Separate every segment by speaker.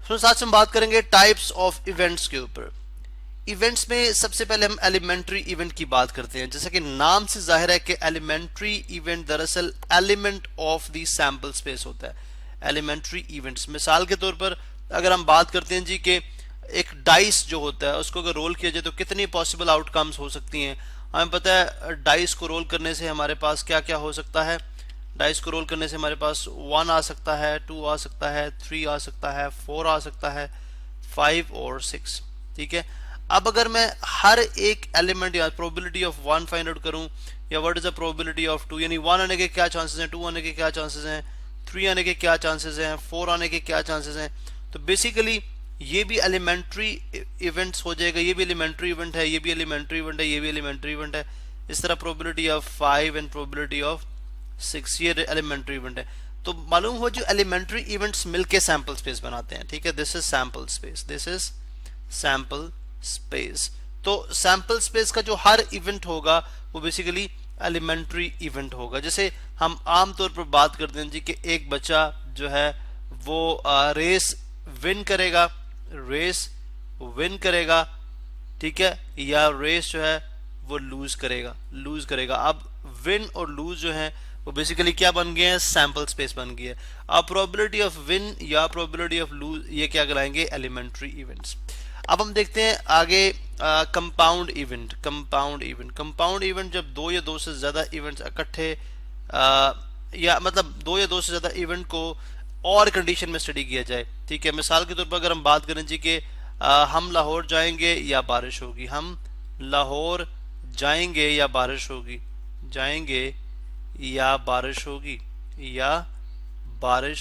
Speaker 1: तो आज हम बात करेंगे टाइप्स ऑफ इवेंट्स के ऊपर। इवेंट्स में सबसे पहले हम एलिमेंट्री इवेंट की बात करते हैं। जैसा कि नाम से जाहिर है कि एलिमेंट्री इवेंट दरअसल element of the sample space होता है। एलिमेंट्री इवेंट्स मिसाल के तौर पर अगर हम बात करते हैं जी कि एक डाइस जो होता है उसको अगर रोल किया जाए तो कितनी पॉसिबल आउटकम्स हो सकती हैं। हमें पता है डाइस को रोल करने से हमारे पास क्या क्या हो सकता है। डाइस को रोल करने से हमारे पास 1 आ सकता है, 2 आ सकता है, 3 आ सकता है, 4 आ सकता है, 5 और 6। ठीक है, अब अगर मैं हर एक एलिमेंट या प्रोबेबिलिटी ऑफ 1 फाइंड आउट करूं या what is the probability of 2, यानी 1 आने के क्या चांसेस हैं, 2 आने के क्या चांसेस हैं, 3 आने के क्या चांसेस हैं, 4 आने के क्या चांसेस हैं, तो बेसिकली ये भी एलिमेंट्री इवेंट्स हो जाएगा। ये भी एलिमेंट्री इवेंट है, ये भी एलिमेंट्री इवेंट है, ये भी एलिमेंट्री इवेंट है। इस तरह probability of 5 and probability of 6 ये एलिमेंट्री इवेंट है। तो मालूम हो जो एलिमेंट्री इवेंट्स मिलके सैंपल स्पेस बनाते हैं। ठीक है, this is sample space, this is sample space. तो सैंपल स्पेस का जो हर इवेंट होगा वो बेसिकली एलिमेंट्री इवेंट होगा। जैसे हम आमतौर पर बात करते हैं जी कि एक बच्चा जो है वो रेस विन करेगा, रेस विन करेगा, ठीक है, या रेस जो है वो लूज करेगा, लूज करेगा। अब विन और लूज जो है वो बेसिकली क्या बन गए हैं, सैंपल स्पेस बन गई है। अब प्रोबेबिलिटी ऑफ विन या प्रोबेबिलिटी ऑफ लूज ये क्या कहलाएंगे, एलिमेंट्री इवेंट्स। अब हम देखते हैं आगे compound event. Compound event, compound event जब दो या दो से ज्यादा इवेंट्स इकट्ठे या मतलब दो या दो से ज्यादा इवेंट को और कंडीशन में स्टडी किया जाए। ठीक है, मिसाल के तौर पर अगर हम बात करें जी कि हम लाहौर जाएंगे या बारिश होगी, हम लाहौर जाएंगे या बारिश होगी, जाएंगे या बारिश होगी, या बारिश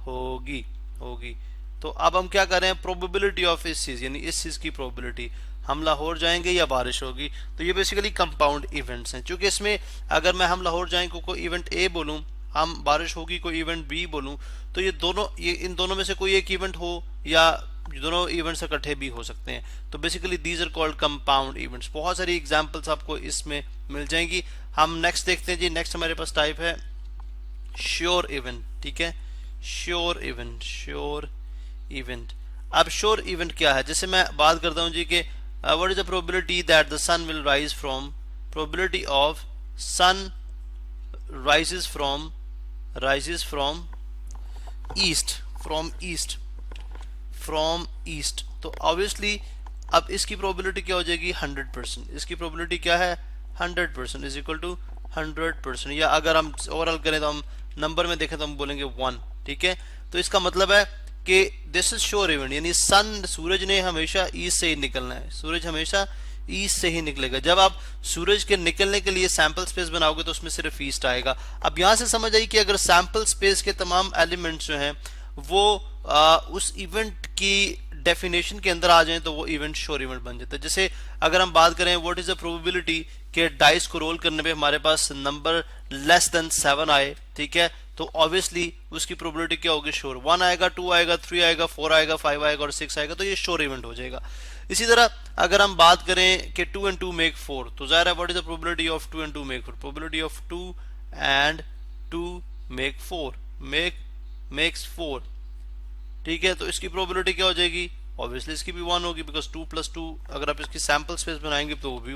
Speaker 1: होगी, होगी। तो अब हम क्या कर रहे हैं, प्रोबेबिलिटी ऑफ इस चीज, यानी इस चीज की प्रोबेबिलिटी, हम लाहौर जाएंगे या बारिश होगी। तो ये बेसिकली कंपाउंड इवेंट्स हैं। क्योंकि इसमें अगर मैं हम लाहौर जाएंगे को इवेंट ए बोलूं, हम बारिश होगी को इवेंट बी बोलूं, तो ये दोनों, ये इन दोनों में से कोई एक इवेंट हो या दोनों इवेंट्स इकट्ठे भी हो सकते हैं। तो basically these are called compound events. बहुत सारी एग्जांपल्स आपको इसमें मिल जाएंगी। हम नेक्स्ट देखते हैं जी। नेक्स्ट हमारे पास टाइप है श्योर इवेंट। ठीक है, श्योर इवेंट, श्योर इवेंट। अब श्योर इवेंट क्या है, जैसे मैं बात करता हूं जी कि what is the probability that the sun will rise from, probability of sun rises from east, from east, from east। तो ऑब्वियसली अब इसकी प्रोबेबिलिटी क्या हो जाएगी, 100%। इसकी प्रोबेबिलिटी क्या है, 100% इज इक्वल टू 100%। या अगर हम ओवरऑल करें तो हम नंबर में देखें तो हम बोलेंगे 1। ठीक है, तो इसका मतलब है कि दिस इज श्योर इवेंट, यानी सन, सूरज ने हमेशा ईस्ट से ही निकलना है, सूरज हमेशा ईस्ट से ही निकलेगा। जब आप सूरज के निकलने के लिए सैंपल स्पेस बनाओगे तो उसमें सिर्फ ईस्ट आएगा। अब यहां से समझ आई कि अगर सैंपल स्पेस के तमाम एलिमेंट्स जो हैं वो उस इवेंट की डेफिनेशन के अंदर आ जाएं तो वो इवेंट श्योर इवेंट बन जाता है। जैसे अगर हम बात करें व्हाट इज द प्रोबेबिलिटी कि डाइस को रोल करने पे हमारे पास नंबर लेस देन 7 आए, ठीक है, तो ऑब्वियसली उसकी प्रोबेबिलिटी क्या होगी, श्योर। 1 आएगा, 2 आएगा, 3 आएगा, 4 आएगा, 5 आएगा और 6 आएगा, तो ये श्योर इवेंट हो जाएगा। इसी तरह अगर हम बात करें कि 2 and 2 make 4, तो जाहिर है what is the probability of 2 and 2 make 4, probability of 2 and 2 make 4, makes 4। ठीक है, तो इसकी प्रोबेबिलिटी क्या हो जाएगी, ऑब्वियसली इसकी भी 1 होगी, बिकॉज 2 + 2 अगर आप इसकी सैंपल स्पेस बनाएंगे तो वो भी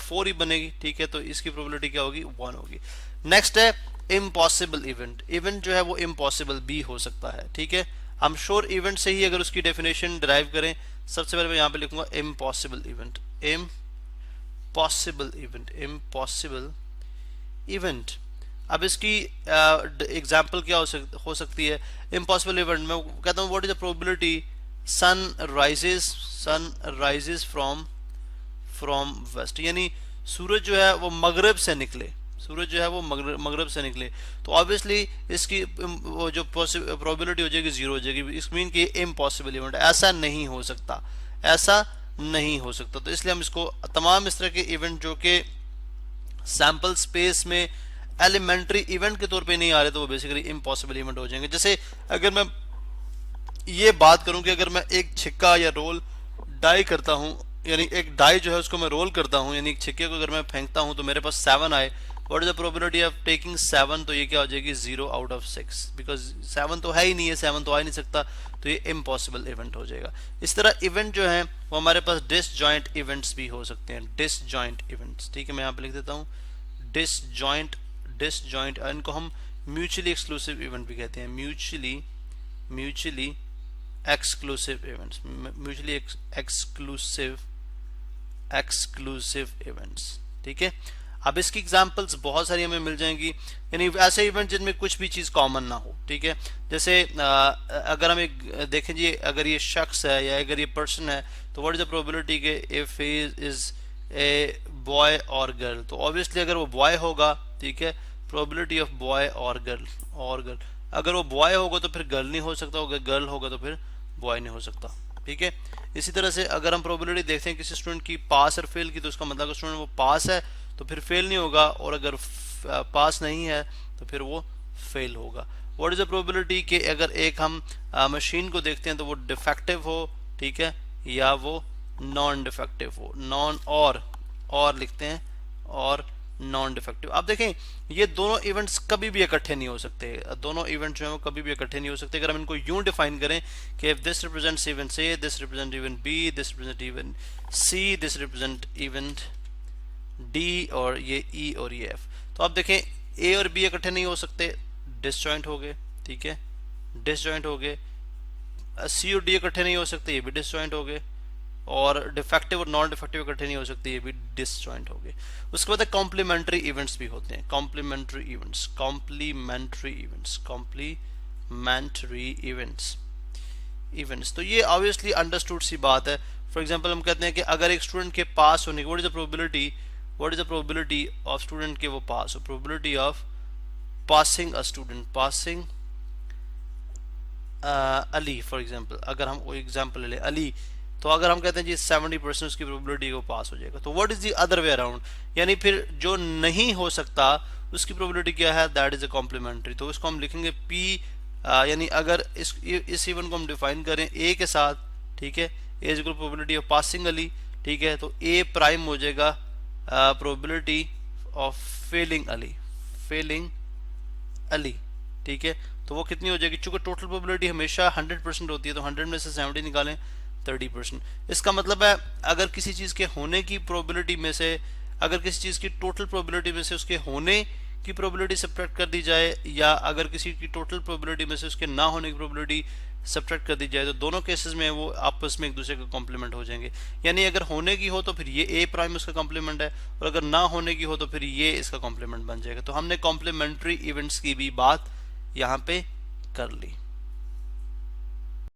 Speaker 1: 4 ही बनेगी। ठीक है, तो इसकी प्रोबेबिलिटी क्या होगी, 1 होगी। नेक्स्ट है इम्पॉसिबल इवेंट। इवेंट जो है वो इम्पॉसिबल भी हो सकता है। ठीक है, हम श्योर इवेंट से ही अगर उसकी डेफिनेशन डिराइव करें, सबसे पहले मैं यहां पे लिखूंगा impossible event, impossible event, impossible event. अब इसकी एग्जांपल क्या हो सकती है इम्पॉसिबल इवेंट में, कहता हूं what is the probability sun rises from west, यानी सूरज जो है वो मगरब से निकले, सूरज जो है वो मगरब से निकले, तो ऑब्वियसली इसकी वो जो प्रोबेबिलिटी हो जाएगी 0 हो जाएगी। इस मीन कि इम्पॉसिबल इवेंट, ऐसा नहीं हो सकता, ऐसा नहीं हो सकता। तो इसलिए हम इसको तमाम इस तरह के इवेंट जो कि सैंपल स्पेस में एलिमेंट्री इवेंट के तौर पे नहीं आ रहे तो वो बेसिकली इम्पॉसिबल इवेंट हो जाएंगे। जैसे अगर मैं ये बात करूं कि अगर मैं एक छिक्का या रोल डाई करता हूं, यानी एक डाई जो है उसको मैं रोल करता हूं, यानी एक छिक्के को अगर मैं फेंकता हूं तो मेरे पास 7 आए, what is the probability of taking 7, तो ये क्या हो जाएगी 0 आउट ऑफ 6, बिकॉज 7 तो है ही नहीं है, 7 तो आ ही नहीं सकता, तो ये इम्पॉसिबल इवेंट हो जाएगा। इस तरह इवेंट जो है वो हमारे पास डिसजॉइंट इवेंट्स भी हो सकते हैं, डिसजॉइंट इवेंट्स। ठीक है, मैं यहाँ पे लिख देता हूँ डिसजॉइंट, इनको हम म्यूचुअली एक्सक्लूसिव इवेंट भी कहते हैं, mutually exclusive events, mutually exclusive events. ठीक है, अब इसकी एग्जांपल्स बहुत सारी हमें मिल जाएंगी, यानी ऐसे इवेंट जिनमें कुछ भी चीज कॉमन ना हो। ठीक है, जैसे अगर हम एक देखें जी, अगर ये शख्स है या अगर ये पर्सन है, तो व्हाट इज द प्रोबेबिलिटी के if he is a boy और गर्ल, तो ऑब्वियसली अगर वो बॉय होगा, ठीक है, प्रोबेबिलिटी ऑफ बॉय और गर्ल, अगर वो बॉय होगा तो फिर गर्ल नहीं हो सकता, अगर गर्ल होगा तो फिर बॉय नहीं हो सकता। ठीक है, इसी तरह से अगर हम प्रोबेबिलिटी देखते हैं किसी स्टूडेंट की पास और फेल की, तो उसका मतलब स्टूडेंट वो पास है तो फिर फेल नहीं होगा, और अगर पास नहीं है तो फिर वो फेल होगा। व्हाट इज द प्रोबेबिलिटी कि अगर एक हम मशीन को देखते हैं तो वो डिफेक्टिव हो, ठीक है, या वो नॉन डिफेक्टिव हो, नॉन और लिखते हैं, और नॉन डिफेक्टिव। आप देखें ये दोनों इवेंट्स कभी भी इकट्ठे नहीं हो सकते, दोनों इवेंट जो है वो कभी भी इकट्ठे नहीं हो सकते। अगर हम इनको यूं डिफाइन करें कि if this represents event A, this represent event B, this represent event C, this represent event D, और ये ई और ये एफ, तो आप देखें ए और बी इकट्ठे नहीं हो सकते, डिसजॉइंट हो गए। ठीक है, डिसजॉइंट हो गए। सी और डी इकट्ठे नहीं हो सकते, ये भी डिसजॉइंट हो गए, और डिफेक्टिव और नॉन डिफेक्टिव इकट्ठे नहीं हो सकते, ये भी डिसजॉइंट हो गए। उसके बाद कॉम्प्लीमेंट्री इवेंट्स भी होते हैं, कॉम्प्लीमेंट्री इवेंट्स, तो ये ऑब्वियसली अंडरस्टूड सी बात है। फॉर एग्जांपल हम कहते हैं कि अगर एक स्टूडेंट के पास होने की, what is the probability of student के वो पास हो, probability of passing a student, passing Ali for example, अगर हम वो एग्जांपल ले अली, तो अगर हम कहते हैं जी 70% उसकी प्रोबेबिलिटी को पास हो जाएगा, तो what is the other way around, यानी फिर जो नहीं हो सकता उसकी प्रोबेबिलिटी क्या है, दैट इज अ कॉम्प्लीमेंट्री। तो इसको हम लिखेंगे पी, यानी अगर इस इवेंट को हम डिफाइन करें ए के साथ, ठीक है, A is equal probability of passing अली, ठीक है, तो ए प्राइम हो जाएगा प्रोबेबिलिटी ऑफ फेलिंग अली, ठीक है, तो वो कितनी हो जाएगी, चूंकि टोटल प्रोबेबिलिटी हमेशा 100% होती है, तो 100 में से 70 निकालें 30%। इसका मतलब है अगर किसी चीज के होने की प्रोबेबिलिटी में से, अगर किसी चीज की टोटल प्रोबेबिलिटी में से उसके होने की प्रोबेबिलिटी सब्ट्रैक्ट कर दी जाए, या अगर किसी की टोटल प्रोबेबिलिटी में से उसके ना होने की प्रोबेबिलिटी सब्ट्रैक्ट कर दी जाए, तो दोनों केसेस में वो आपस में एक दूसरे का कॉम्प्लीमेंट हो जाएंगे। यानी अगर होने की हो तो फिर ये ए प्राइम उसका कॉम्प्लीमेंट है, और अगर ना होने की हो तो फिर ये इसका कॉम्प्लीमेंट बन जाएगा। तो हमने कॉम्प्लीमेंट्री इवेंट्स की भी बात यहाँ पे कर ली।